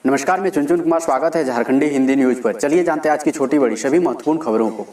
नमस्कार, मैं चुनचुन कुमार। स्वागत है झारखंडी हिंदी न्यूज पर। चलिए जानते हैं आज की छोटी बड़ी सभी महत्वपूर्ण खबरों को।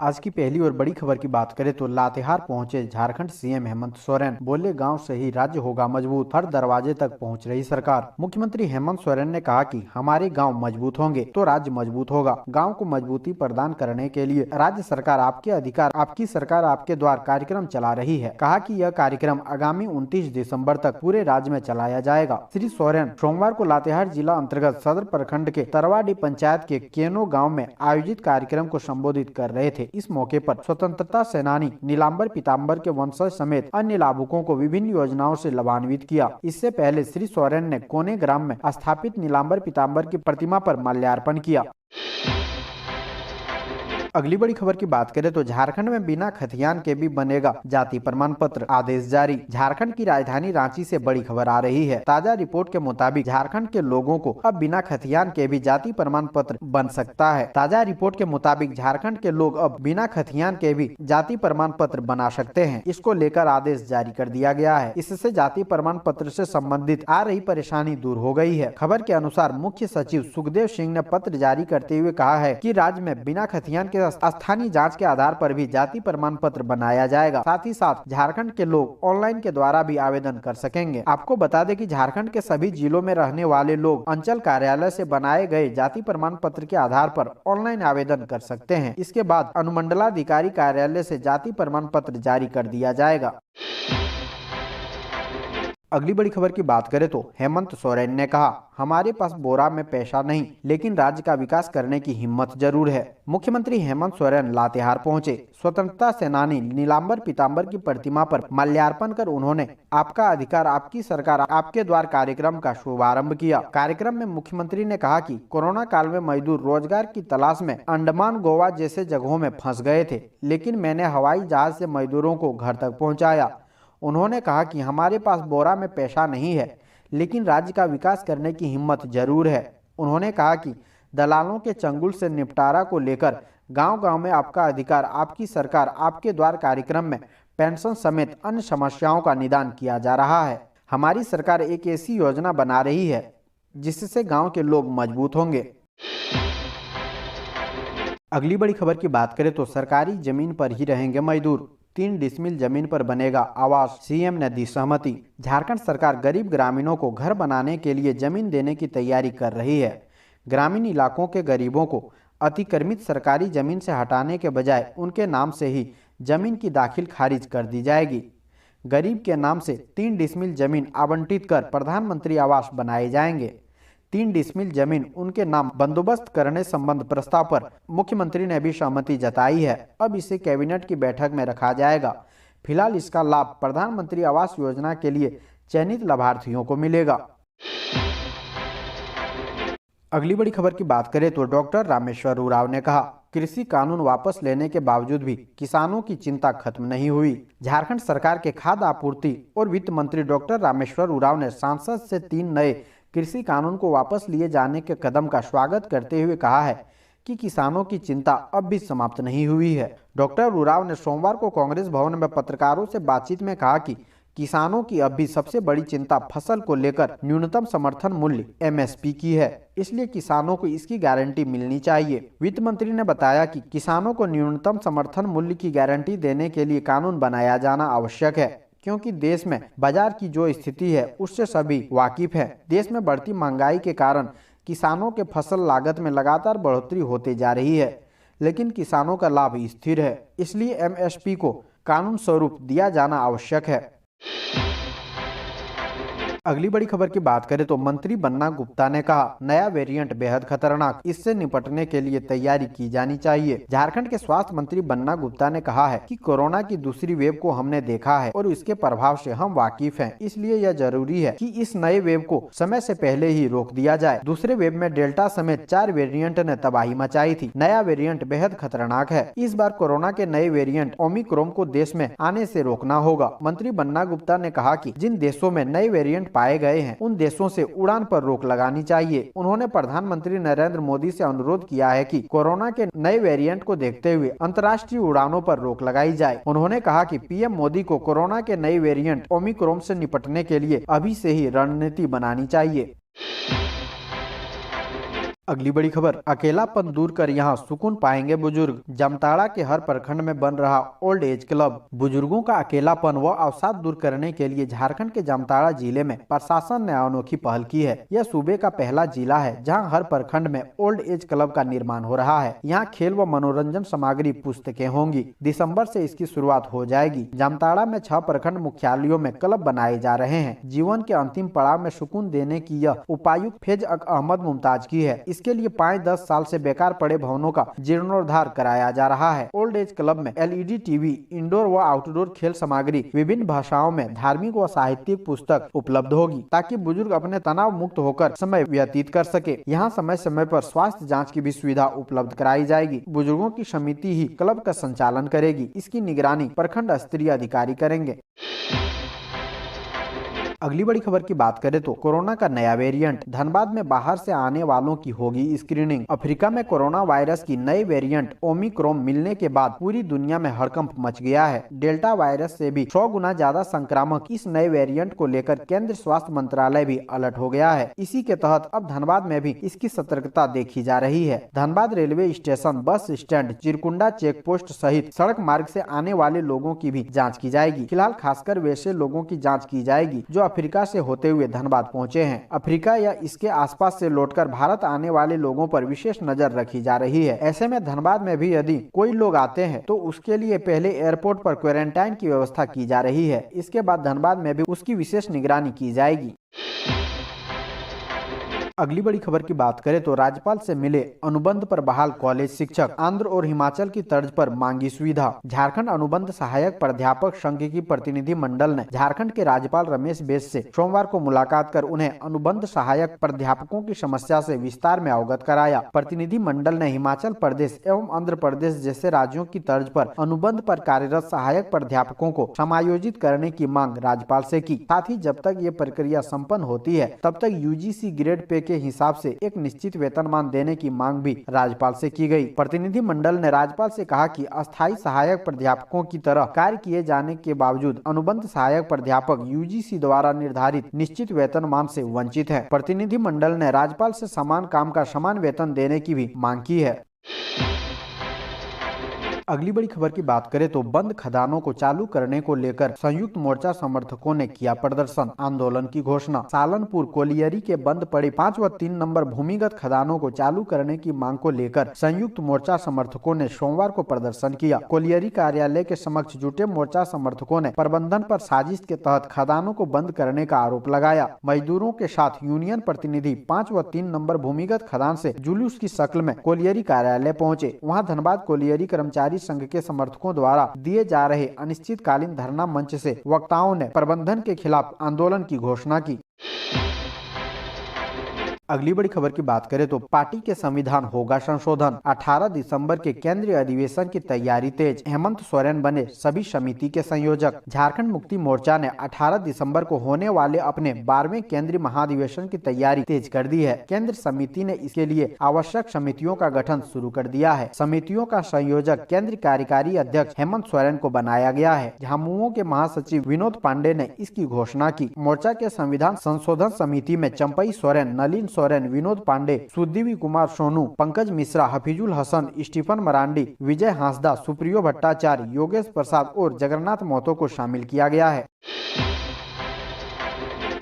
आज की पहली और बड़ी खबर की बात करें तो लातेहार पहुंचे झारखंड सीएम हेमंत सोरेन। बोले गांव से ही राज्य होगा मजबूत, हर दरवाजे तक पहुंच रही सरकार। मुख्यमंत्री हेमंत सोरेन ने कहा कि हमारे गांव मजबूत होंगे तो राज्य मजबूत होगा। गांव को मजबूती प्रदान करने के लिए राज्य सरकार आपके अधिकार, आपकी सरकार आपके द्वार कार्यक्रम चला रही है। कहा कि यह कार्यक्रम आगामी 29 दिसंबर तक पूरे राज्य में चलाया जाएगा। श्री सोरेन सोमवार को लातेहार जिला अंतर्गत सदर प्रखंड के तरवाडी पंचायत के केनो गाँव में आयोजित कार्यक्रम को संबोधित कर रहे थे। इस मौके पर स्वतंत्रता सेनानी नीलांबर पीताम्बर के वंशज समेत अन्य लाभुकों को विभिन्न योजनाओं से लाभान्वित किया। इससे पहले श्री सोरेन ने कोने ग्राम में स्थापित नीलांबर पीताम्बर की प्रतिमा पर माल्यार्पण किया। अगली बड़ी खबर की बात करें तो झारखंड में बिना खतियान के भी बनेगा जाति प्रमाण पत्र, आदेश जारी। झारखंड की राजधानी रांची से बड़ी खबर आ रही है। ताजा रिपोर्ट के मुताबिक झारखंड के लोगों को अब बिना खतियान के भी जाति प्रमाण पत्र बन सकता है। ताजा रिपोर्ट के मुताबिक झारखंड के लोग अब बिना खतियान के भी जाति प्रमाण पत्र बना सकते हैं। इसको लेकर आदेश जारी कर दिया गया है। इससे जाति प्रमाण पत्र से संबंधित आ रही परेशानी दूर हो गई है। खबर के अनुसार मुख्य सचिव सुखदेव सिंह ने पत्र जारी करते हुए कहा है कि राज्य में बिना खतियान के स्थानीय जांच के आधार पर भी जाति प्रमाण पत्र बनाया जाएगा। साथ ही साथ झारखंड के लोग ऑनलाइन के द्वारा भी आवेदन कर सकेंगे। आपको बता दें कि झारखंड के सभी जिलों में रहने वाले लोग अंचल कार्यालय से बनाए गए जाति प्रमाण पत्र के आधार पर ऑनलाइन आवेदन कर सकते हैं। इसके बाद अनुमंडलाधिकारी कार्यालय से जाति प्रमाण पत्र जारी कर दिया जाएगा। अगली बड़ी खबर की बात करें तो हेमंत सोरेन ने कहा, हमारे पास बोरा में पैसा नहीं, लेकिन राज्य का विकास करने की हिम्मत जरूर है। मुख्यमंत्री हेमंत सोरेन लातेहार पहुंचे। स्वतंत्रता सेनानी नीलांबर पीताम्बर की प्रतिमा पर माल्यार्पण कर उन्होंने आपका अधिकार, आपकी सरकार, आपके द्वार कार्यक्रम का शुभारंभ किया। कार्यक्रम में मुख्यमंत्री ने कहा कि कोरोना काल में मजदूर रोजगार की तलाश में अंडमान, गोवा जैसे जगहों में फंस गए थे, लेकिन मैंने हवाई जहाज से मजदूरों को घर तक पहुँचाया। उन्होंने कहा कि हमारे पास बोरा में पैसा नहीं है, लेकिन राज्य का विकास करने की हिम्मत जरूर है। उन्होंने कहा कि दलालों के चंगुल से निपटारा को लेकर गांव-गांव में आपका अधिकार, आपकी सरकार, आपके द्वार कार्यक्रम में पेंशन समेत अन्य समस्याओं का निदान किया जा रहा है। हमारी सरकार एक ऐसी योजना बना रही है जिससे गाँव के लोग मजबूत होंगे। अगली बड़ी खबर की बात करें तो सरकारी जमीन पर ही रहेंगे मजदूर, 3 डिसमिल जमीन पर बनेगा आवास, सीएम ने दी सहमति। झारखंड सरकार गरीब ग्रामीणों को घर बनाने के लिए जमीन देने की तैयारी कर रही है। ग्रामीण इलाकों के गरीबों को अतिक्रमित सरकारी जमीन से हटाने के बजाय उनके नाम से ही जमीन की दाखिल खारिज कर दी जाएगी। गरीब के नाम से 3 डिसमिल जमीन आवंटित कर प्रधानमंत्री आवास बनाए जाएंगे। 3 डिसमिल जमीन उनके नाम बंदोबस्त करने संबंध प्रस्ताव पर मुख्यमंत्री ने भी सहमति जताई है। अब इसे कैबिनेट की बैठक में रखा जाएगा। फिलहाल इसका लाभ प्रधानमंत्री आवास योजना के लिए चयनित लाभार्थियों को मिलेगा। अगली बड़ी खबर की बात करें तो डॉक्टर रामेश्वर उरांव ने कहा, कृषि कानून वापस लेने के बावजूद भी किसानों की चिंता खत्म नहीं हुई। झारखंड सरकार के खाद्य आपूर्ति और वित्त मंत्री डॉक्टर रामेश्वर उरांव ने सांसद से 3 नए कृषि कानून को वापस लिए जाने के कदम का स्वागत करते हुए कहा है कि किसानों की चिंता अब भी समाप्त नहीं हुई है। डॉक्टर उरांव ने सोमवार को कांग्रेस भवन में पत्रकारों से बातचीत में कहा कि किसानों की अब भी सबसे बड़ी चिंता फसल को लेकर न्यूनतम समर्थन मूल्य एमएसपी की है, इसलिए किसानों को इसकी गारंटी मिलनी चाहिए। वित्त मंत्री ने बताया कि किसानों को न्यूनतम समर्थन मूल्य की गारंटी देने के लिए कानून बनाया जाना आवश्यक है, क्योंकि देश में बाजार की जो स्थिति है उससे सभी वाकिफ हैं। देश में बढ़ती महंगाई के कारण किसानों के फसल लागत में लगातार बढ़ोतरी होते जा रही है, लेकिन किसानों का लाभ स्थिर है, इसलिए एमएसपी को कानून स्वरूप दिया जाना आवश्यक है। अगली बड़ी खबर की बात करें तो मंत्री बन्ना गुप्ता ने कहा, नया वेरिएंट बेहद खतरनाक, इससे निपटने के लिए तैयारी की जानी चाहिए। झारखंड के स्वास्थ्य मंत्री बन्ना गुप्ता ने कहा है कि कोरोना की दूसरी वेव को हमने देखा है और इसके प्रभाव से हम वाकिफ हैं, इसलिए यह जरूरी है कि इस नए वेव को समय से पहले ही रोक दिया जाए। दूसरे वेव में डेल्टा समेत 4 वेरिएंट ने तबाही मचाई थी। नया वेरिएंट बेहद खतरनाक है। इस बार कोरोना के नए वेरिएंट ओमिक्रॉन को देश में आने से रोकना होगा। मंत्री बन्ना गुप्ता ने कहा कि जिन देशों में नए वेरिएंट पाए गए हैं उन देशों से उड़ान पर रोक लगानी चाहिए। उन्होंने प्रधानमंत्री नरेंद्र मोदी से अनुरोध किया है कि कोरोना के नए वेरिएंट को देखते हुए अंतर्राष्ट्रीय उड़ानों पर रोक लगाई जाए। उन्होंने कहा कि पीएम मोदी को कोरोना के नए वेरिएंट ओमिक्रॉन से निपटने के लिए अभी से ही रणनीति बनानी चाहिए। अगली बड़ी खबर, अकेलापन दूर कर यहां सुकून पाएंगे बुजुर्ग। जामताड़ा के हर प्रखंड में बन रहा ओल्ड एज क्लब। बुजुर्गों का अकेलापन व अवसाद दूर करने के लिए झारखंड के जामताड़ा जिले में प्रशासन ने अनोखी पहल की है। यह सूबे का पहला जिला है जहां हर प्रखंड में ओल्ड एज क्लब का निर्माण हो रहा है। यहाँ खेल व मनोरंजन सामग्री, पुस्तकें होंगी। दिसंबर से इसकी शुरुआत हो जाएगी। जामताड़ा में 6 प्रखंड मुख्यालयों में क्लब बनाए जा रहे हैं। जीवन के अंतिम पड़ाव में सुकून देने की यह उपायुक्त फैज अहमद मुमताज की है। इसके लिए 5-10 साल से बेकार पड़े भवनों का जीर्णोद्धार कराया जा रहा है। ओल्ड एज क्लब में LED टीवी, इंडोर व आउटडोर खेल सामग्री, विभिन्न भाषाओं में धार्मिक व साहित्यिक पुस्तक उपलब्ध होगी ताकि बुजुर्ग अपने तनाव मुक्त होकर समय व्यतीत कर सके। यहाँ समय समय पर स्वास्थ्य जाँच की भी सुविधा उपलब्ध कराई जाएगी। बुजुर्गों की समिति ही क्लब का संचालन करेगी। इसकी निगरानी प्रखंड स्तरीय अधिकारी करेंगे। अगली बड़ी खबर की बात करें तो कोरोना का नया वेरिएंट, धनबाद में बाहर से आने वालों की होगी स्क्रीनिंग। अफ्रीका में कोरोना वायरस की नई वेरिएंट ओमिक्रॉन मिलने के बाद पूरी दुनिया में हड़कंप मच गया है। डेल्टा वायरस से भी 100 गुना ज्यादा संक्रामक इस नए वेरिएंट को लेकर केंद्रीय स्वास्थ्य मंत्रालय भी अलर्ट हो गया है। इसी के तहत अब धनबाद में भी इसकी सतर्कता देखी जा रही है। Dhanbad railway station, bus stand, Chirkunda check post सहित सड़क मार्ग से आने वाले लोगों की भी जाँच की जाएगी। फिलहाल खासकर वैसे लोगों की जाँच की जाएगी जो अफ्रीका से होते हुए धनबाद पहुंचे हैं। अफ्रीका या इसके आसपास से लौटकर भारत आने वाले लोगों पर विशेष नजर रखी जा रही है। ऐसे में धनबाद में भी यदि कोई लोग आते हैं तो उसके लिए पहले एयरपोर्ट पर क्वारंटाइन की व्यवस्था की जा रही है। इसके बाद धनबाद में भी उसकी विशेष निगरानी की जाएगी। अगली बड़ी खबर की बात करें तो राज्यपाल से मिले अनुबंध पर बहाल कॉलेज शिक्षक, आंध्र और हिमाचल की तर्ज पर मांगी सुविधा। झारखंड अनुबंध सहायक प्राध्यापक संघ की प्रतिनिधि मंडल ने झारखंड के राज्यपाल रमेश बैस से सोमवार को मुलाकात कर उन्हें अनुबंध सहायक प्राध्यापकों की समस्या से विस्तार में अवगत कराया। प्रतिनिधि मंडल ने हिमाचल प्रदेश एवं आंध्र प्रदेश जैसे राज्यों की तर्ज पर अनुबंध पर कार्यरत सहायक प्राध्यापकों को समायोजित करने की मांग राज्यपाल से की। साथ ही जब तक ये प्रक्रिया संपन्न होती है तब तक UGC ग्रेड पे के हिसाब से एक निश्चित वेतनमान देने की मांग भी राज्यपाल से की गई। प्रतिनिधि मंडल ने राज्यपाल से कहा कि अस्थायी सहायक प्राध्यापकों की तरह कार्य किए जाने के बावजूद अनुबंध सहायक प्राध्यापक UGC द्वारा निर्धारित निश्चित वेतनमान से वंचित है। प्रतिनिधि मंडल ने राज्यपाल से समान काम का समान वेतन देने की भी मांग की है। अगली बड़ी खबर की बात करें तो बंद खदानों को चालू करने को लेकर संयुक्त मोर्चा समर्थकों ने किया प्रदर्शन, आंदोलन की घोषणा। सालनपुर कोलियरी के बंद पड़े 5 व 3 नंबर भूमिगत खदानों को चालू करने की मांग को लेकर संयुक्त मोर्चा समर्थकों ने सोमवार को प्रदर्शन किया। कोलियरी कार्यालय के समक्ष जुटे मोर्चा समर्थकों ने प्रबंधन पर साजिश के तहत खदानों को बंद करने का आरोप लगाया। मजदूरों के साथ यूनियन प्रतिनिधि 5 व 3 नंबर भूमिगत खदान से जुलूस की शक्ल में कोलियरी कार्यालय पहुंचे। वहां धनबाद कोलियरी कर्मचारी संघ के समर्थकों द्वारा दिए जा रहे अनिश्चितकालीन धरना मंच से वक्ताओं ने प्रबंधन के खिलाफ आंदोलन की घोषणा की। अगली बड़ी खबर की बात करें तो पार्टी के संविधान होगा संशोधन, 18 दिसंबर के केंद्रीय अधिवेशन की तैयारी तेज। हेमंत सोरेन बने सभी समिति के संयोजक। झारखंड मुक्ति मोर्चा ने 18 दिसंबर को होने वाले अपने 12वें केंद्रीय महाधिवेशन की तैयारी तेज कर दी है। केंद्र समिति ने इसके लिए आवश्यक समितियों का गठन शुरू कर दिया है। समितियों का संयोजक केंद्रीय कार्यकारी अध्यक्ष हेमंत सोरेन को बनाया गया है। झामुमो के महासचिव विनोद पांडे ने इसकी घोषणा की। मोर्चा के संविधान संशोधन समिति में चंपई सोरेन, नलिन सोरेन, विनोद पांडे, सुदीवी कुमार सोनू, पंकज मिश्रा, हफीजुल हसन, स्टीफन मरांडी, विजय हांसदा, सुप्रियो भट्टाचार्य, योगेश प्रसाद और जगन्नाथ महतो को शामिल किया गया है।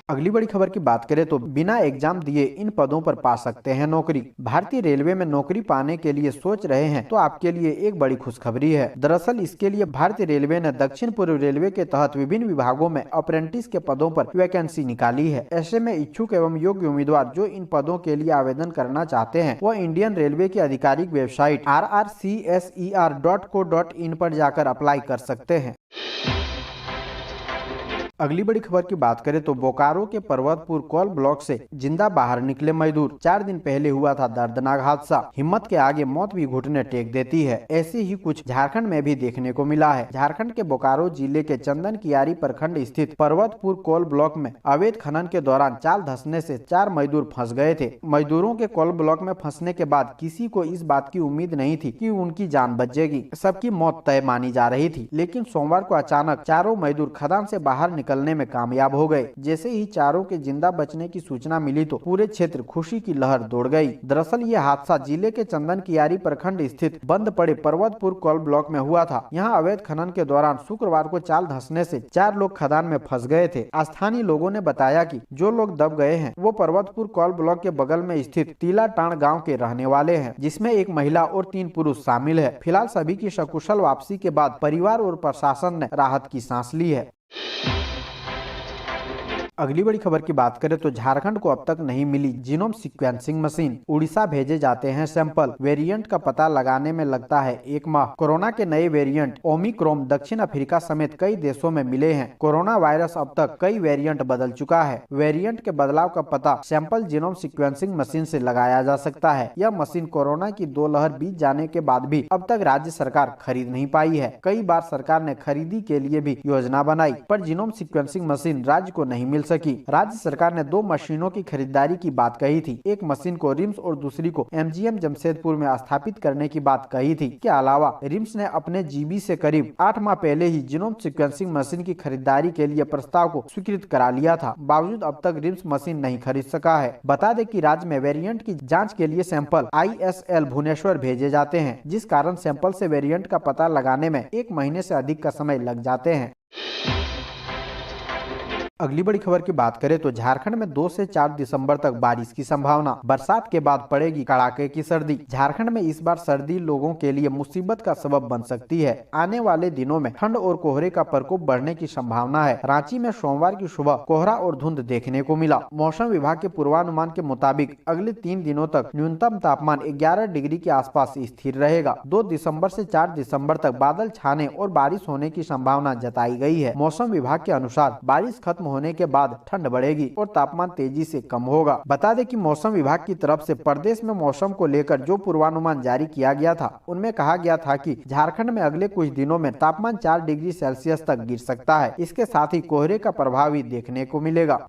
अगली बड़ी खबर की बात करें तो बिना एग्जाम दिए इन पदों पर पा सकते हैं नौकरी। भारतीय रेलवे में नौकरी पाने के लिए सोच रहे हैं तो आपके लिए एक बड़ी खुशखबरी है। दरअसल इसके लिए भारतीय रेलवे ने दक्षिण पूर्व रेलवे के तहत विभिन्न विभागों में अप्रेंटिस के पदों पर वैकेंसी निकाली है। ऐसे में इच्छुक एवं योग्य उम्मीदवार जो इन पदों के लिए आवेदन करना चाहते हैं वह इंडियन रेलवे की आधिकारिक वेबसाइट rrcser.co.in पर जाकर अप्लाई कर सकते हैं। अगली बड़ी खबर की बात करें तो बोकारो के पर्वतपुर कोल ब्लॉक से जिंदा बाहर निकले मजदूर। 4 दिन पहले हुआ था दर्दनाक हादसा। हिम्मत के आगे मौत भी घुटने टेक देती है। ऐसे ही कुछ झारखंड में भी देखने को मिला है। झारखंड के बोकारो जिले के चंदन कियारी प्रखंड स्थित पर्वतपुर कोल ब्लॉक में अवैध खनन के दौरान चाल धंसने से 4 मजदूर फंस गए थे। मजदूरों के कोल ब्लॉक में फंसने के बाद किसी को इस बात की उम्मीद नहीं थी कि उनकी जान बचेगी। सबकी मौत तय मानी जा रही थी, लेकिन सोमवार को अचानक चारों मजदूर खदान से बाहर निकल निकलने में कामयाब हो गए। जैसे ही चारों के जिंदा बचने की सूचना मिली तो पूरे क्षेत्र खुशी की लहर दौड़ गई। दरअसल ये हादसा जिले के चंदन कियारी प्रखंड स्थित बंद पड़े पर्वतपुर कोल ब्लॉक में हुआ था। यहाँ अवैध खनन के दौरान शुक्रवार को चाल धंसने से 4 लोग खदान में फंस गए थे। स्थानीय लोगों ने बताया कि जो लोग दब गए हैं वो पर्वतपुर कोल ब्लॉक के बगल में स्थित तीलाटाण गांव के रहने वाले हैं, जिसमें एक महिला और 3 पुरुष शामिल है। फिलहाल सभी की सकुशल वापसी के बाद परिवार और प्रशासन ने राहत की सांस ली है। अगली बड़ी खबर की बात करें तो झारखंड को अब तक नहीं मिली जीनोम सीक्वेंसिंग मशीन। उड़ीसा भेजे जाते हैं सैंपल। वेरिएंट का पता लगाने में लगता है 1 माह। कोरोना के नए वेरिएंट ओमिक्रॉन दक्षिण अफ्रीका समेत कई देशों में मिले हैं। कोरोना वायरस अब तक कई वेरिएंट बदल चुका है। वेरिएंट के बदलाव का पता सैंपल जीनोम सीक्वेंसिंग मशीन से लगाया जा सकता है। यह मशीन कोरोना की 2 लहर बीत जाने के बाद भी अब तक राज्य सरकार खरीद नहीं पाई है। कई बार सरकार ने खरीदी के लिए भी योजना बनाई, पर जीनोम सीक्वेंसिंग मशीन राज्य को नहीं मिल सकी। राज्य सरकार ने 2 मशीनों की खरीदारी की बात कही थी। एक मशीन को रिम्स और दूसरी को MGM जमशेदपुर में स्थापित करने की बात कही थी। के अलावा रिम्स ने अपने जीबी से करीब 8 माह पहले ही जीनोम सीक्वेंसिंग मशीन की खरीदारी के लिए प्रस्ताव को स्वीकृत करा लिया था। बावजूद अब तक रिम्स मशीन नहीं खरीद सका है। बता दें कि राज्य में वेरिएंट की जाँच के लिए सैंपल ISL भुवनेश्वर भेजे जाते हैं, जिस कारण सैंपल से वेरिएंट का पता लगाने में 1 महीने से अधिक का समय लग जाते हैं। अगली बड़ी खबर की बात करें तो झारखंड में 2 से 4 दिसंबर तक बारिश की संभावना। बरसात के बाद पड़ेगी कड़ाके की सर्दी। झारखंड में इस बार सर्दी लोगों के लिए मुसीबत का सबब बन सकती है। आने वाले दिनों में ठंड और कोहरे का प्रकोप बढ़ने की संभावना है। रांची में सोमवार की सुबह कोहरा और धुंध देखने को मिला। मौसम विभाग के पूर्वानुमान के मुताबिक अगले 3 दिनों तक न्यूनतम तापमान 11 डिग्री के आसपास स्थिर रहेगा। 2 दिसंबर से 4 दिसंबर तक बादल छाने और बारिश होने की संभावना जताई गई है। मौसम विभाग के अनुसार बारिश खत्म होने के बाद ठंड बढ़ेगी और तापमान तेजी से कम होगा। बता दें कि मौसम विभाग की तरफ से प्रदेश में मौसम को लेकर जो पूर्वानुमान जारी किया गया था, उनमें कहा गया था कि झारखंड में अगले कुछ दिनों में तापमान 4 डिग्री सेल्सियस तक गिर सकता है। इसके साथ ही कोहरे का प्रभाव भी देखने को मिलेगा।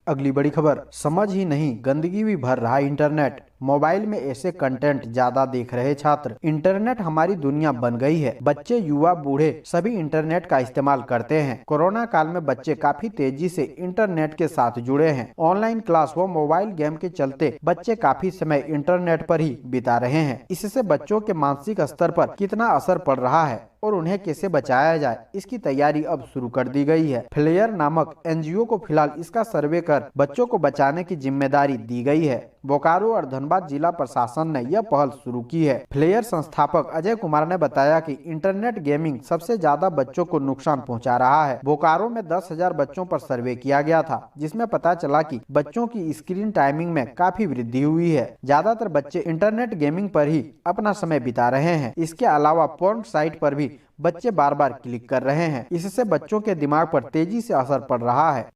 अगली बड़ी खबर, समझ ही नहीं गंदगी भी भर रहा इंटरनेट। मोबाइल में ऐसे कंटेंट ज्यादा देख रहे छात्र। इंटरनेट हमारी दुनिया बन गई है। बच्चे, युवा, बूढ़े सभी इंटरनेट का इस्तेमाल करते हैं। कोरोना काल में बच्चे काफी तेजी से इंटरनेट के साथ जुड़े हैं। ऑनलाइन क्लास व मोबाइल गेम के चलते बच्चे काफी समय इंटरनेट पर ही बिता रहे हैं। इससे बच्चों के मानसिक स्तर पर कितना असर पड़ रहा है और उन्हें कैसे बचाया जाए, इसकी तैयारी अब शुरू कर दी गई है। फ्लेयर नामक NGO को फिलहाल इसका सर्वे कर बच्चों को बचाने की जिम्मेदारी दी गई है। बोकारो और धनबाद जिला प्रशासन ने यह पहल शुरू की है। फ्लेयर संस्थापक अजय कुमार ने बताया कि इंटरनेट गेमिंग सबसे ज्यादा बच्चों को नुकसान पहुंचा रहा है। बोकारो में 10,000 बच्चों पर सर्वे किया गया था, जिसमें पता चला कि बच्चों की स्क्रीन टाइमिंग में काफी वृद्धि हुई है। ज्यादातर बच्चे इंटरनेट गेमिंग पर ही अपना समय बिता रहे हैं। इसके अलावा पोर्न साइट पर भी बच्चे बार बार क्लिक कर रहे हैं। इससे बच्चों के दिमाग पर तेजी से असर पड़ रहा है।